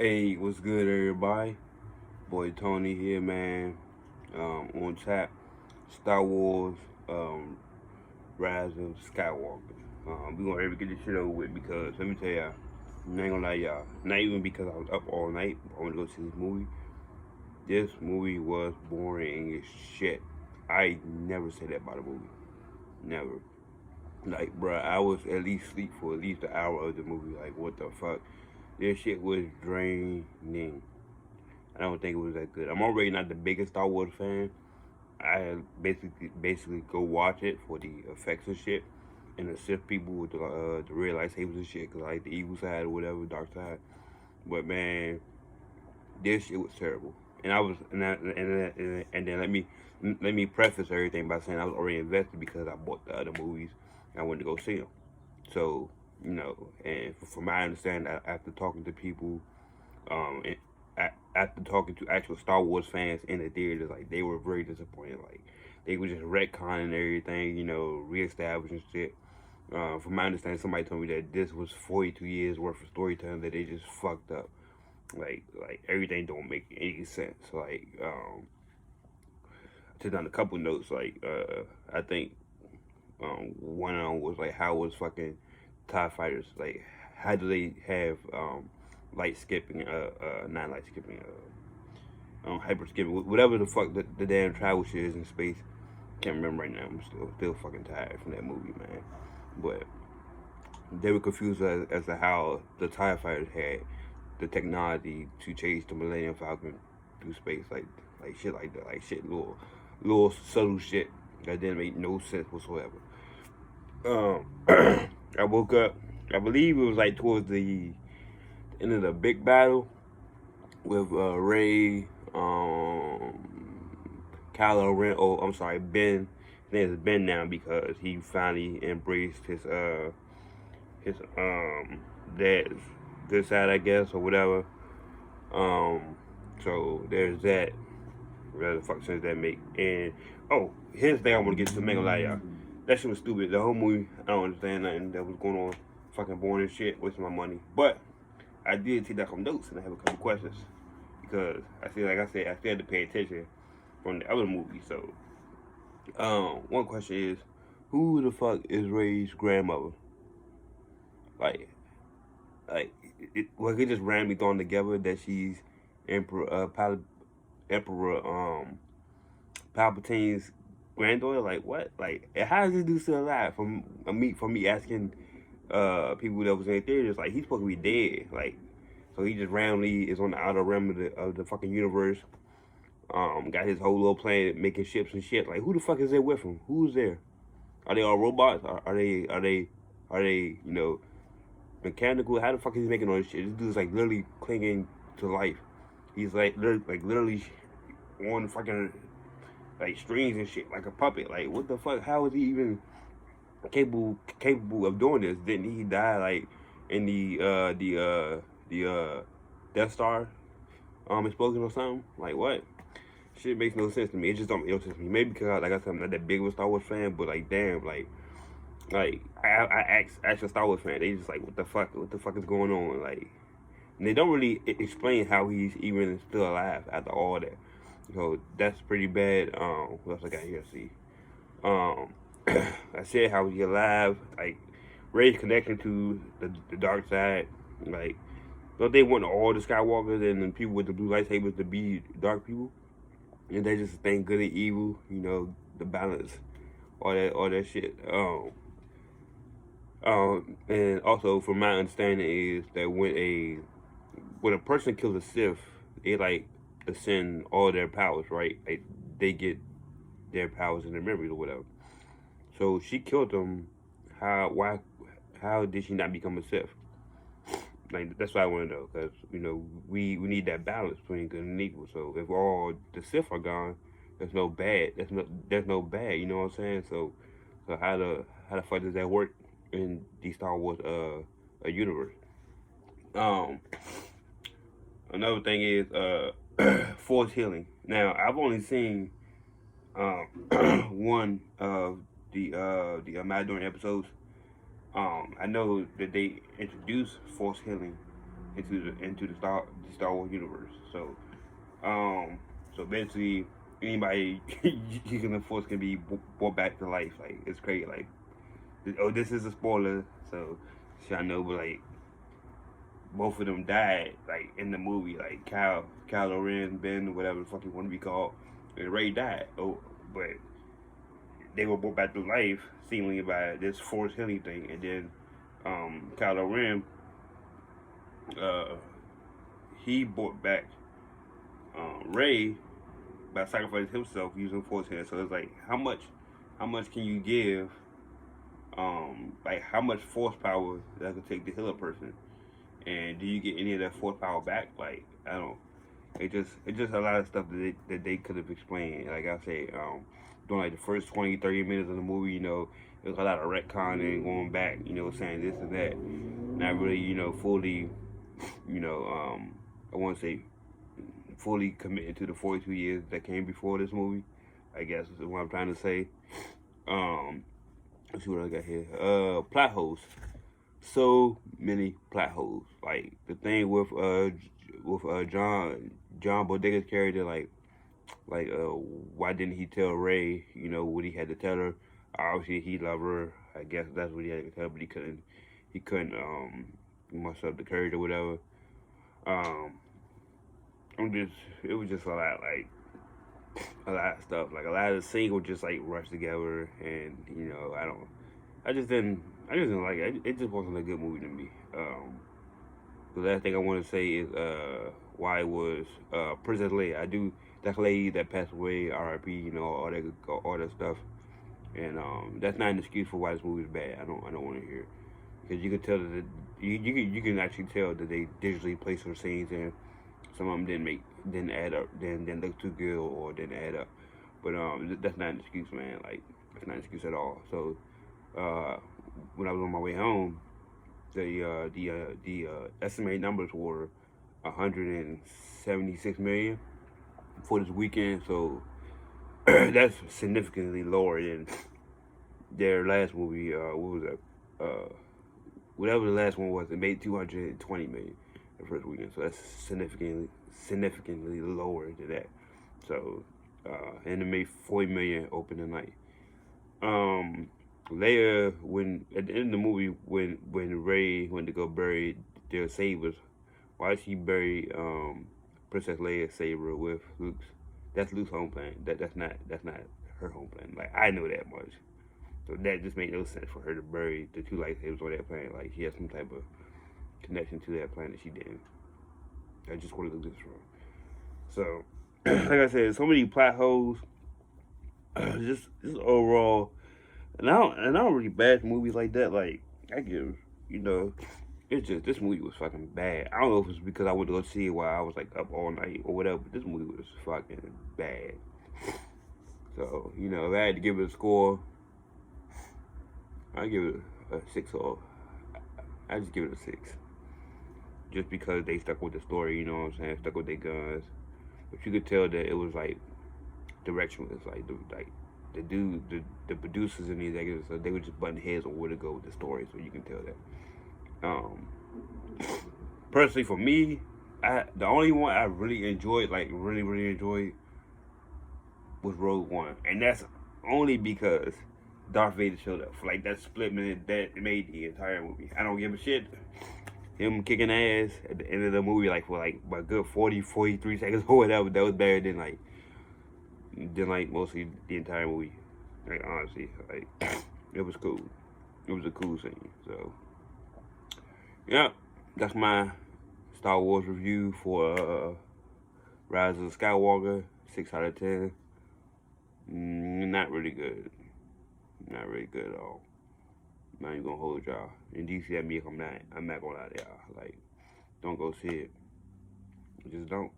Hey, what's good, everybody? Boy Tony here, man. On tap, Star Wars, Rise of Skywalker. We gonna ever get this shit over with because let me tell y'all, I ain't gonna lie, y'all. Not even because I was up all night. I want to go see this movie. This movie was boring as shit. I never said that about a movie. Never. Like, bruh, I was at least sleep for at least an hour of the movie. Like, what the fuck? This shit was draining. I don't think it was that good. I'm already not the biggest Star Wars fan. I basically go watch it for the effects and shit, and the Sith people with the red lightsabers and shit, cause I like the evil side or whatever, dark side. But man, this shit was terrible. And I was and then let me preface everything by saying I was already invested because I bought the other movies and I went to go see them. So and from my understanding, after talking to people, and after talking to actual Star Wars fans in the theaters, like they were very disappointed. Like they were just retconning everything, reestablishing shit. From my understanding, somebody told me that this was 42 years worth of storytelling that they just fucked up. Like everything don't make any sense. Like I took down a couple notes. Like I think one of them was like how was fucking TIE fighters like how do they have light skipping not light skipping hyper skipping whatever the fuck the damn travel shit is in space. Can't remember right now. I'm still fucking tired from that movie, man. But they were confused as to how the TIE fighters had the technology to chase the Millennium Falcon through space, like shit like that, like shit little subtle shit that didn't make no sense whatsoever. I woke up. I believe it was like towards the end of the big battle with Ray, Kylo Ren. Oh, I'm sorry, Ben. His name is Ben now because he finally embraced his dad's good side, I guess, or whatever. So there's that. What the fuck sense that make? And here's the thing I want to get to. I'm not gonna lie, y'all. That shit was stupid. The whole movie, I don't understand nothing that was going on. Fucking boring as shit, wasting my money. But I did take down some notes and I have a couple questions because I feel like I said I still had to pay attention from the other movie. So, one question is, who the fuck is Ray's grandmother? Like, was it just randomly thrown together that she's Emperor Palpatine's granddaughter? Like what? Like how is this dude still alive? From me asking people that was in the theaters, like he's supposed to be dead. Like so he just randomly is on the outer rim of the fucking universe. Got his whole little planet making ships and shit. Like who the fuck is there with him? Who's there? Are they all robots? Are they mechanical? How the fuck is he making all this shit? This dude's like literally clinging to life. He's like literally on fucking like strings and shit like a puppet. Like what the fuck? How is he even capable of doing this? Didn't he die like in the Death Star explosion or something? Like what? Shit makes no sense to me. It just don't make no sense to me. Maybe because like I said, I'm not that big of a Star Wars fan, but like damn, like I asked a Star Wars fan, they just like what the fuck is going on? Like and they don't really explain how he's even still alive after all that. So that's pretty bad. What else I got here? See, I said how he alive. Like Ray's connection to the dark side. Like don't they want all the Skywalkers and the people with the blue lightsabers to be dark people? And they just think good and evil. The balance, all that shit. And also from my understanding is that when a person kills a Sith, they like ascend all their powers, right? Like they get their powers and their memories or whatever. So she killed them. How did she not become a Sith? Like that's what I want to know, because we need that balance between good and evil. So if all the Sith are gone, there's no bad. There's no bad. You know what I'm saying? So how the fuck does that work in the Star Wars universe? Another thing is force healing. Now I've only seen one of the Mandarin episodes. I know that they introduced force healing into the Star Wars universe. So basically, anybody using the Force can be brought back to life. Like, it's crazy. Like, oh, this is a spoiler, so y'all know, but like, both of them died, like, in the movie. Like, Kylo Ren, Ben, whatever the fuck you want to be called, and Rey died. Oh, but they were brought back to life, seemingly by this Force healing thing, and then Kylo Ren, uh, he brought back Rey by sacrificing himself using Force healing. So it's like, how much can you give? Like, how much Force power that could take to heal a person, and do you get any of that Force power back? Like, I don't. It's just a lot of stuff that they could have explained. Like I say, during like the first 20, 30 minutes of the movie, there's a lot of retconning, going back, saying this and that. Not really, fully, I want to say fully committed to the 42 years that came before this movie. I guess is what I'm trying to say. Let's see what I got here. Plot holes. So many plot holes. Like the thing with John Bodega's character, like why didn't he tell Rey, what he had to tell her? Obviously he loved her. I guess that's what he had to tell her, but he couldn't muster up the courage or whatever. It was just a lot of stuff. Like, a lot of the scenes were just like rushed together, and I just didn't like it. It just wasn't a good movie to me. The last thing I want to say is why it was Princess Leia. That lady that passed away, R.I.P. All that stuff, and that's not an excuse for why this movie is bad. I don't want to hear it, because you can tell that you can actually tell that they digitally placed some scenes in. Some of them didn't add up, didn't look too good, or didn't add up. But that's not an excuse, man. Like, that's not an excuse at all. So when I was on my way home, the estimated numbers were 176 million for this weekend. So that's significantly lower than their last movie. What was that? Whatever the last one was, it made 220 million the first weekend. So that's significantly lower than that. So and it made 40 million opening night. Leia, when at the end of the movie, when Rey went to go bury their sabers, why she bury Princess Leia's saber with Luke's? That's Luke's home planet. That's not her home planet. Like, I know that much. So that just made no sense for her to bury the two lightsabers on that planet. Like, she has some type of connection to that planet she didn't. I just want to look this wrong. So, like I said, so many plot holes. Just overall, and I don't really bash movies like that. Like, I give, it's just, this movie was fucking bad. I don't know if it's because I went to go see it while I was like up all night or whatever, but this movie was fucking bad. So, if I had to give it a score, I'd give it a 6, or I just give it a 6. Just because they stuck with the story, you know what I'm saying? Stuck with their guns. But you could tell that it was like directionless. Like the producers and the executives, so they were just butting heads on where to go with the story. So you can tell that. Personally, for me, the only one I really enjoyed, like really enjoyed, was Rogue One, and that's only because Darth Vader showed up. For like that split minute that made the entire movie. I don't give a shit. Him kicking ass at the end of the movie, like for like a good 43 seconds or whatever, that was better than mostly the entire movie. Like, honestly, like, it was cool. It was a cool scene. So yeah, that's my Star Wars review for Rise of Skywalker. 6 out of 10. Not really good. Not really good at all. I'm not even gonna hold y'all. In DC, at me, I'm not gonna lie to y'all. Like, don't go see it. Just don't.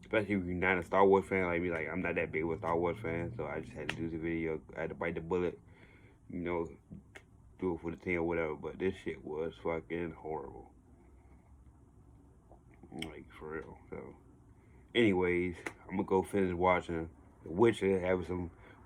Especially if you're not a Star Wars fan like me. Like, I'm not that big of a Star Wars fan, so I just had to do the video. I had to bite the bullet, do it for the team or whatever. But this shit was fucking horrible. Like, for real. So, anyways, I'm gonna go finish watching The Witcher,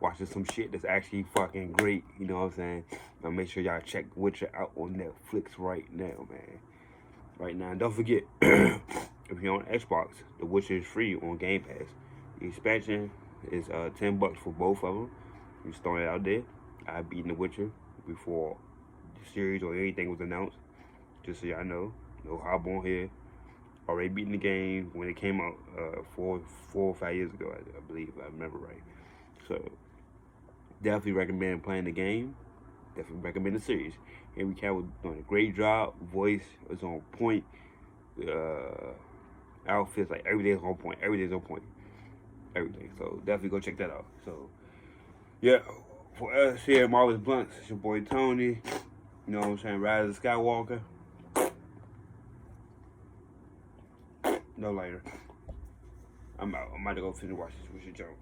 watching some shit that's actually fucking great, you know what I'm saying? Now make sure y'all check Witcher out on Netflix right now, man. right now. And don't forget, if you're on Xbox, The Witcher is free on Game Pass. The expansion is $10 for both of them. You throwing it out there. I've beaten The Witcher before the series or anything was announced. Just so y'all know, no hop on here. Already beaten the game when it came out 4 or 5 years ago, I believe, if I remember right. So definitely recommend playing the game. Definitely recommend the series. Henry Cavill doing a great job. Voice is on point. Outfits, like everything's on point. Everything's on point. Everything. So definitely go check that out. So yeah, for us here at Marvelous Bluntz, it's your boy Tony. You know what I'm saying? Rise of Skywalker. No later. I'm out. I'm about to go finish watching this with your jump.